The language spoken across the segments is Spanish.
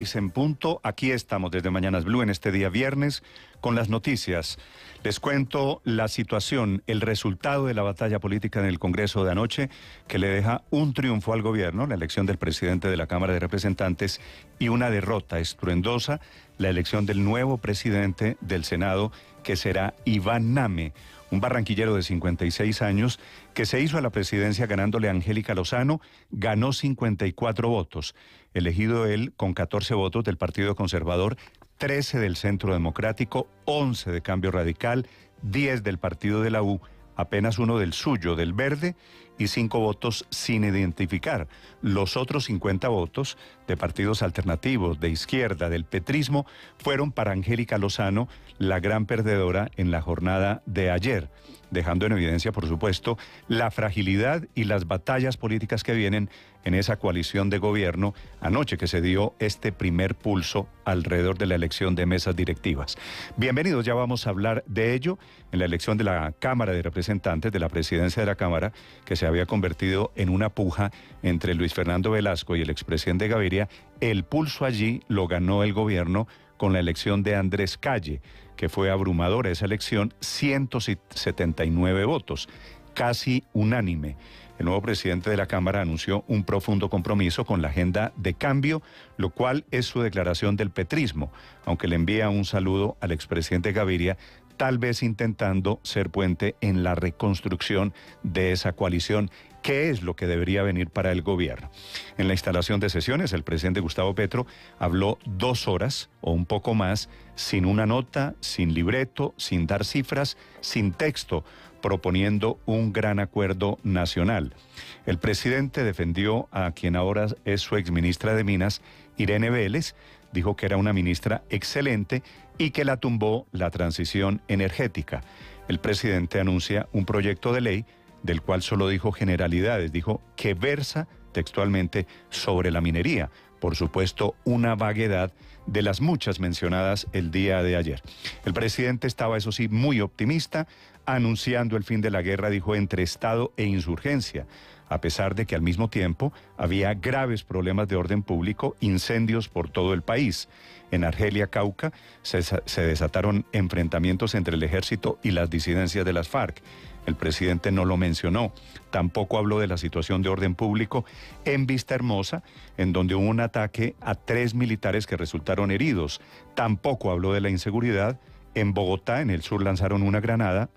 En punto, aquí estamos desde Mañanas Blue en este día viernes con las noticias. Les cuento la situación, el resultado de la batalla política en el Congreso de anoche que le deja un triunfo al gobierno, la elección del presidente de la Cámara de Representantes, y una derrota estruendosa, la elección del nuevo presidente del Senado, que será Iván Name, un barranquillero de 56 años que se hizo a la presidencia ganándole a Angélica Lozano, ganó 54 votos, elegido él con 14 votos del Partido Conservador, 13 del Centro Democrático, 11 de Cambio Radical, 10 del Partido de la U, apenas uno del suyo, del Verde, y 5 votos sin identificar. Los otros 50 votos de partidos alternativos, de izquierda, del petrismo, fueron para Angélica Lozano, la gran perdedora en la jornada de ayer, dejando en evidencia, por supuesto, la fragilidad y las batallas políticas que vienen en esa coalición de gobierno anoche que se dio este primer pulso alrededor de la elección de mesas directivas. Bienvenidos, ya vamos a hablar de ello en la elección de la Cámara de Representantes, de la presidencia de la Cámara, que se había convertido en una puja entre Luis Fernando Velasco y el expresidente Gaviria. El pulso allí lo ganó el gobierno con la elección de Andrés Calle, que fue abrumadora esa elección, 179 votos, casi unánime. El nuevo presidente de la Cámara anunció un profundo compromiso con la agenda de cambio, lo cual es su declaración del petrismo, aunque le envía un saludo al expresidente Gaviria, tal vez intentando ser puente en la reconstrucción de esa coalición, que es lo que debería venir para el gobierno. En la instalación de sesiones, el presidente Gustavo Petro habló 2 horas o un poco más, sin una nota, sin libreto, sin dar cifras, sin texto, proponiendo un gran acuerdo nacional. El presidente defendió a quien ahora es su exministra de Minas, Irene Vélez, dijo que era una ministra excelente y que la tumbó la transición energética. El presidente anuncia un proyecto de ley del cual solo dijo generalidades, dijo que versa textualmente sobre la minería. Por supuesto, una vaguedad de las muchas mencionadas el día de ayer. El presidente estaba, eso sí, muy optimista, anunciando el fin de la guerra, dijo, entre Estado e insurgencia, a pesar de que al mismo tiempo había graves problemas de orden público, incendios por todo el país. En Argelia, Cauca, se desataron enfrentamientos entre el ejército y las disidencias de las FARC. El presidente no lo mencionó. Tampoco habló de la situación de orden público en Vista Hermosa, en donde hubo un ataque a 3 militares que resultaron heridos. Tampoco habló de la inseguridad. En Bogotá, en el sur, lanzaron una granada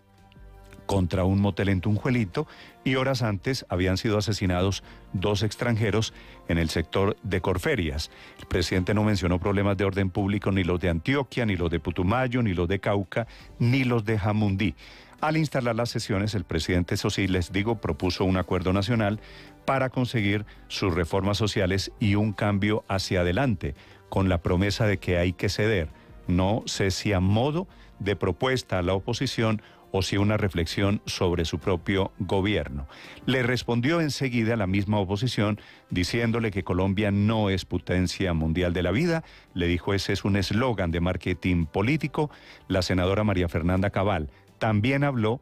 contra un motel en Tunjuelito y horas antes habían sido asesinados 2 extranjeros en el sector de Corferias. El presidente no mencionó problemas de orden público, ni los de Antioquia, ni los de Putumayo, ni los de Cauca, ni los de Jamundí. Al instalar las sesiones, el presidente, eso sí, les digo, propuso un acuerdo nacional para conseguir sus reformas sociales y un cambio hacia adelante, con la promesa de que hay que ceder. No sé si a modo de propuesta a la oposición o si una reflexión sobre su propio gobierno. Le respondió enseguida la misma oposición diciéndole que Colombia no es potencia mundial de la vida. Le dijo, ese es un eslogan de marketing político, la senadora María Fernanda Cabal. También habló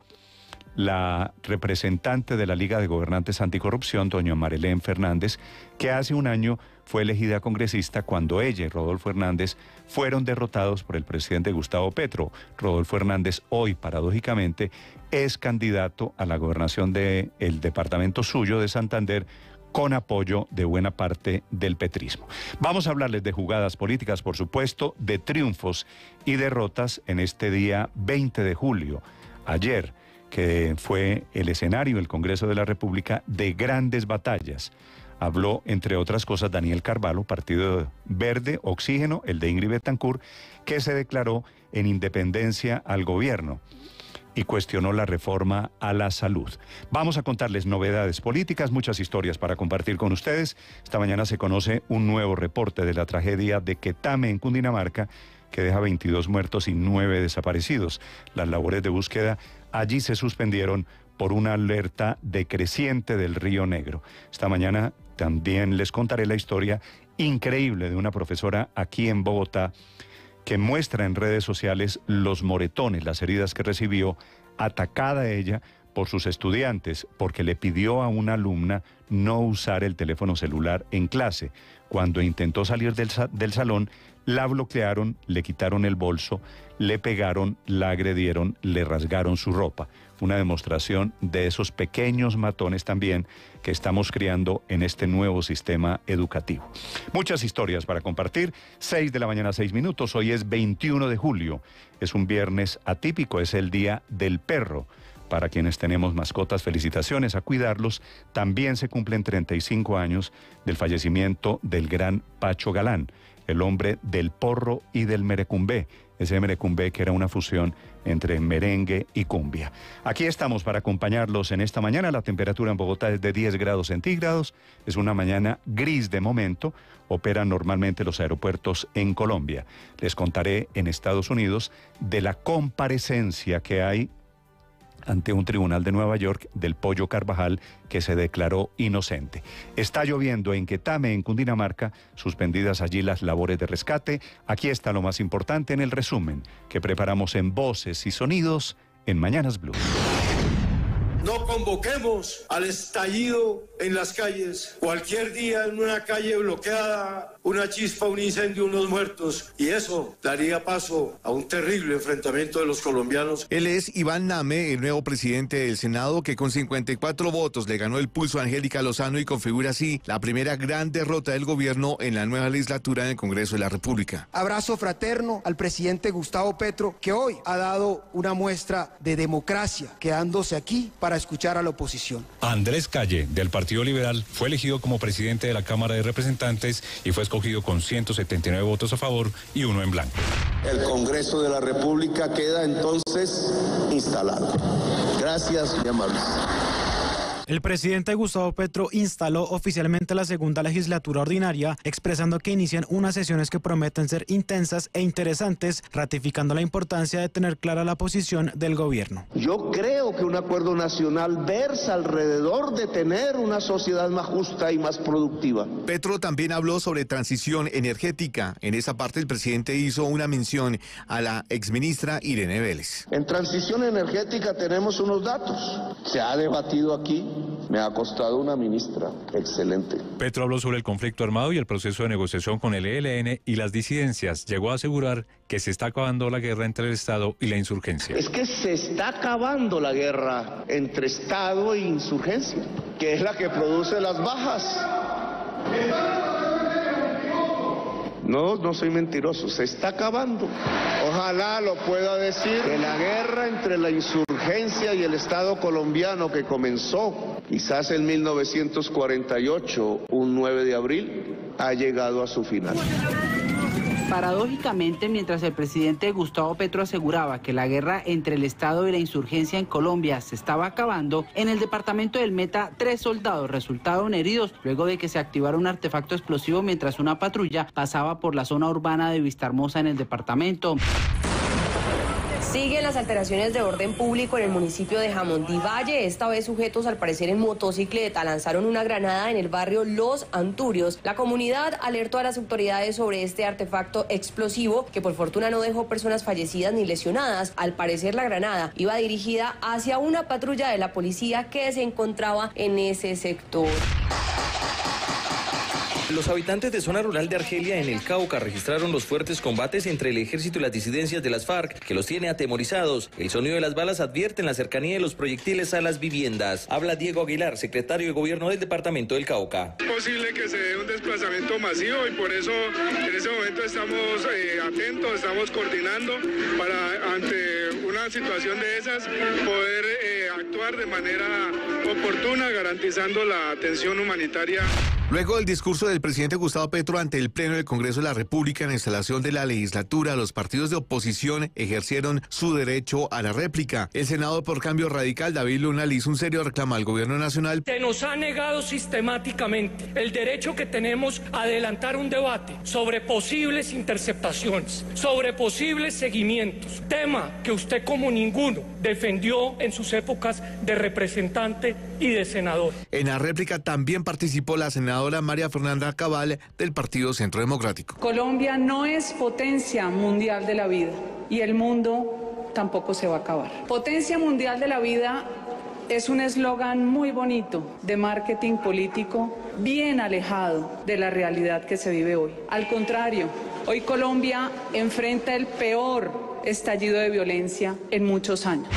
la representante de la Liga de Gobernantes Anticorrupción, doña Marilén Fernández, que hace un año fue elegida congresista cuando ella y Rodolfo Hernández fueron derrotados por el presidente Gustavo Petro. Rodolfo Hernández hoy, paradójicamente, es candidato a la gobernación del departamento suyo de Santander, con apoyo de buena parte del petrismo. Vamos a hablarles de jugadas políticas, por supuesto, de triunfos y derrotas en este día 20 de julio. Ayer, que fue el escenario del Congreso de la República de grandes batallas. Habló, entre otras cosas, Daniel Carvalho, Partido Verde, Oxígeno, el de Ingrid Betancourt, que se declaró en independencia al gobierno y cuestionó la reforma a la salud. Vamos a contarles novedades políticas, muchas historias para compartir con ustedes. Esta mañana se conoce un nuevo reporte de la tragedia de Quetame, en Cundinamarca, que deja 22 muertos y 9 desaparecidos. Las labores de búsqueda allí se suspendieron por una alerta decreciente del Río Negro. Esta mañana también les contaré la historia increíble de una profesora aquí en Bogotá que muestra en redes sociales los moretones, las heridas que recibió, atacada ella por sus estudiantes, porque le pidió a una alumna no usar el teléfono celular en clase. Cuando intentó salir del salón, la bloquearon, le quitaron el bolso, le pegaron, la agredieron, le rasgaron su ropa. Una demostración de esos pequeños matones también que estamos criando en este nuevo sistema educativo. Muchas historias para compartir. 6 de la mañana, 6 minutos. Hoy es 21 de julio. Es un viernes atípico, es el Día del Perro. Para quienes tenemos mascotas, felicitaciones, a cuidarlos. También se cumplen 35 años del fallecimiento del gran Pacho Galán, el hombre del porro y del merecumbé. Ese merecumbé que era una fusión entre merengue y cumbia. Aquí estamos para acompañarlos en esta mañana. La temperatura en Bogotá es de 10 grados centígrados. Es una mañana gris de momento. Operan normalmente los aeropuertos en Colombia. Les contaré en Estados Unidos de la comparecencia que hay ante un tribunal de Nueva York del Pollo Carvajal, que se declaró inocente. Está lloviendo en Quetame, en Cundinamarca, suspendidas allí las labores de rescate. Aquí está lo más importante en el resumen que preparamos en Voces y Sonidos en Mañanas Blue. No convoquemos al estallido en las calles. Cualquier día en una calle bloqueada, una chispa, un incendio, unos muertos. Y eso daría paso a un terrible enfrentamiento de los colombianos. Él es Iván Name, el nuevo presidente del Senado, que con 54 votos le ganó el pulso a Angélica Lozano y configura así la primera gran derrota del gobierno en la nueva legislatura en el Congreso de la República. Abrazo fraterno al presidente Gustavo Petro, que hoy ha dado una muestra de democracia, quedándose aquí para escuchar a la oposición. Andrés Calle, del Partido Liberal, fue elegido como presidente de la Cámara de Representantes y fue escogido con 179 votos a favor y 1 en blanco. El Congreso de la República queda entonces instalado. Gracias, mi amables. El presidente Gustavo Petro instaló oficialmente la segunda legislatura ordinaria, expresando que inician unas sesiones que prometen ser intensas e interesantes, ratificando la importancia de tener clara la posición del gobierno. Yo creo que un acuerdo nacional versa alrededor de tener una sociedad más justa y más productiva. Petro también habló sobre transición energética. En esa parte el presidente hizo una mención a la exministra Irene Vélez. En transición energética tenemos unos datos. Se ha debatido aquí. Me ha costado una ministra excelente. Petro habló sobre el conflicto armado y el proceso de negociación con el ELN y las disidencias. Llegó a asegurar que se está acabando la guerra entre el Estado y la insurgencia. Es que se está acabando la guerra entre Estado e insurgencia, que es la que produce las bajas. No soy mentiroso, se está acabando. Ojalá lo pueda decir, que la guerra entre la insurgencia y el Estado colombiano que comenzó quizás en 1948, un 9 de abril, ha llegado a su final. Paradójicamente, mientras el presidente Gustavo Petro aseguraba que la guerra entre el Estado y la insurgencia en Colombia se estaba acabando, en el departamento del Meta 3 soldados resultaron heridos luego de que se activara un artefacto explosivo mientras una patrulla pasaba por la zona urbana de Vistahermosa en el departamento. Siguen las alteraciones de orden público en el municipio de Jamundí Valle. Esta vez sujetos al parecer en motocicleta lanzaron una granada en el barrio Los Anturios. La comunidad alertó a las autoridades sobre este artefacto explosivo que por fortuna no dejó personas fallecidas ni lesionadas. Al parecer la granada iba dirigida hacia una patrulla de la policía que se encontraba en ese sector. Los habitantes de zona rural de Argelia, en el Cauca, registraron los fuertes combates entre el ejército y las disidencias de las FARC, que los tiene atemorizados. El sonido de las balas advierte en la cercanía de los proyectiles a las viviendas. Habla Diego Aguilar, secretario de Gobierno del departamento del Cauca. Es posible que se dé un desplazamiento masivo y por eso en ese momento estamos atentos, estamos coordinando para, ante una situación de esas, poder actuar de manera oportuna, garantizando la atención humanitaria. Luego del discurso del presidente Gustavo Petro ante el Pleno del Congreso de la República en la instalación de la legislatura, los partidos de oposición ejercieron su derecho a la réplica. El senador por Cambio Radical, David Luna, le hizo un serio reclamo al gobierno nacional. Se nos ha negado sistemáticamente el derecho que tenemos a adelantar un debate sobre posibles interceptaciones, sobre posibles seguimientos, tema que usted como ninguno defendió en sus épocas de representante y de senador. En la réplica también participó la senadora María Fernanda Cabal del Partido Centro Democrático. Colombia no es potencia mundial de la vida y el mundo tampoco se va a acabar. Potencia mundial de la vida es un eslogan muy bonito de marketing político, bien alejado de la realidad que se vive hoy. Al contrario, hoy Colombia enfrenta el peor estallido de violencia en muchos años.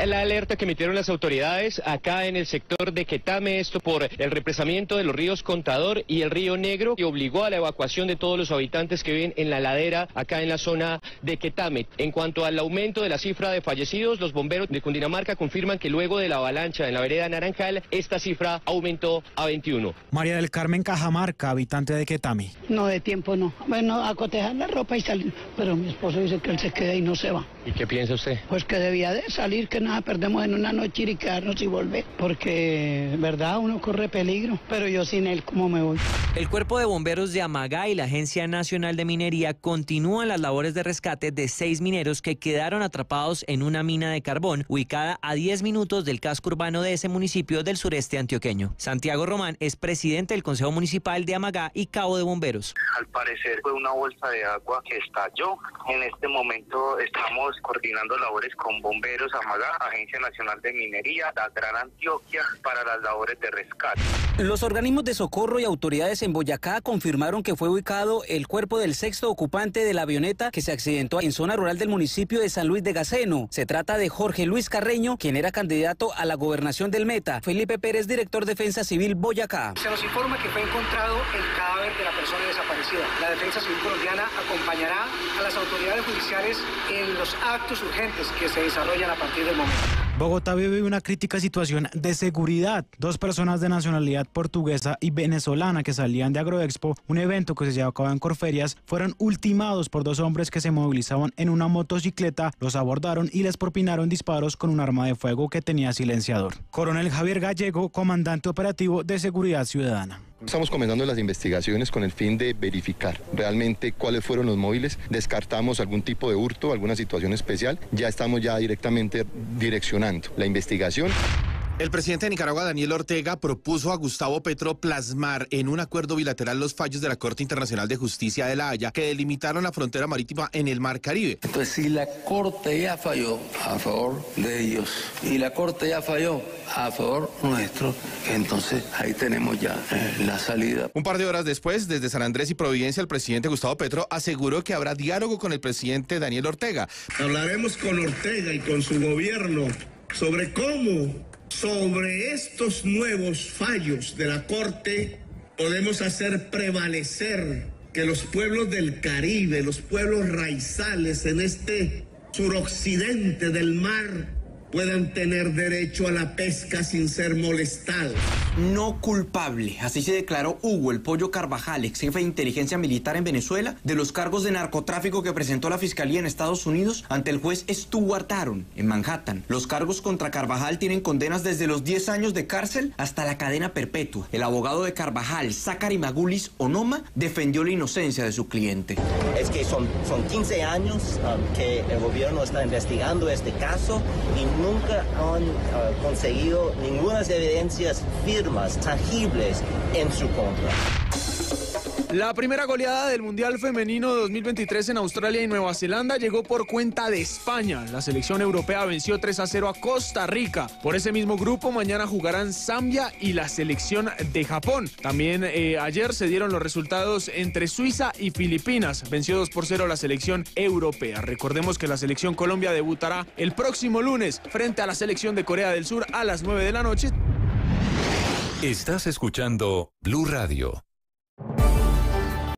La alerta que emitieron las autoridades acá en el sector de Quetame, esto por el represamiento de los ríos Contador y el río Negro, que obligó a la evacuación de todos los habitantes que viven en la ladera acá en la zona de Quetame. En cuanto al aumento de la cifra de fallecidos, los bomberos de Cundinamarca confirman que luego de la avalancha en la vereda Naranjal, esta cifra aumentó a 21. María del Carmen Cajamarca, habitante de Quetame. No, de tiempo no. Bueno, a cotejar la ropa y salir, pero mi esposo dice que él se queda y no se va. ¿Y qué piensa usted? Pues que debía de salir, que nada perdemos en una noche y quedarnos y volver, porque, verdad, uno corre peligro, pero yo sin él, ¿cómo me voy? El Cuerpo de Bomberos de Amagá y la Agencia Nacional de Minería continúan las labores de rescate de 6 mineros que quedaron atrapados en una mina de carbón ubicada a 10 minutos del casco urbano de ese municipio del sureste antioqueño. Santiago Román es presidente del Consejo Municipal de Amagá y cabo de bomberos. Al parecer fue una bolsa de agua que estalló. En este momento estamos coordinando labores con bomberos Amagá, Agencia Nacional de Minería, la Gran Antioquia, para las labores de rescate. Los organismos de socorro y autoridades en Boyacá confirmaron que fue ubicado el cuerpo del sexto ocupante de la avioneta que se accidentó en zona rural del municipio de San Luis de Gaceno. Se trata de Jorge Luis Carreño, quien era candidato a la gobernación del Meta. Felipe Pérez, director Defensa Civil Boyacá. Se nos informa que fue encontrado el cadáver de la persona desaparecida. La Defensa Civil colombiana acompañará a las autoridades judiciales en los actos urgentes que se desarrollan a partir del momento. Bogotá vive una crítica situación de seguridad. 2 personas de nacionalidad portuguesa y venezolana que salían de Agroexpo, un evento que se llevó a cabo en Corferias, fueron ultimados por 2 hombres que se movilizaban en una motocicleta, los abordaron y les propinaron disparos con un arma de fuego que tenía silenciador. Coronel Javier Gallego, comandante operativo de Seguridad Ciudadana. Estamos comenzando las investigaciones con el fin de verificar realmente cuáles fueron los móviles. Descartamos algún tipo de hurto, alguna situación especial. Ya estamos directamente direccionando la investigación. El presidente de Nicaragua, Daniel Ortega, propuso a Gustavo Petro plasmar en un acuerdo bilateral los fallos de la Corte Internacional de Justicia de La Haya que delimitaron la frontera marítima en el Mar Caribe. Entonces, si la Corte ya falló a favor de ellos y la Corte ya falló a favor nuestro, entonces ahí tenemos ya la salida. Un par de horas después, desde San Andrés y Providencia, el presidente Gustavo Petro aseguró que habrá diálogo con el presidente Daniel Ortega. Hablaremos con Ortega y con su gobierno sobre cómo, sobre estos nuevos fallos de la Corte, podemos hacer prevalecer que los pueblos del Caribe, los pueblos raizales en este suroccidente del mar, puedan tener derecho a la pesca sin ser molestados. No culpable, así se declaró Hugo El Pollo Carvajal, ex jefe de inteligencia militar en Venezuela, de los cargos de narcotráfico que presentó la Fiscalía en Estados Unidos ante el juez Stuart Aron, en Manhattan. Los cargos contra Carvajal tienen condenas desde los 10 años de cárcel hasta la cadena perpetua. El abogado de Carvajal, Zachary Magulis Onoma, defendió la inocencia de su cliente. Es que son 15 años que el gobierno está investigando este caso y nunca han conseguido ninguna evidencias firmes, tangibles en su contra. La primera goleada del Mundial Femenino 2023 en Australia y Nueva Zelanda llegó por cuenta de España. La selección europea venció 3-0 a Costa Rica. Por ese mismo grupo, mañana jugarán Zambia y la selección de Japón. También ayer se dieron los resultados entre Suiza y Filipinas. Venció 2-0 la selección europea. Recordemos que la selección Colombia debutará el próximo lunes frente a la selección de Corea del Sur a las 9 de la noche. Estás escuchando Blue Radio.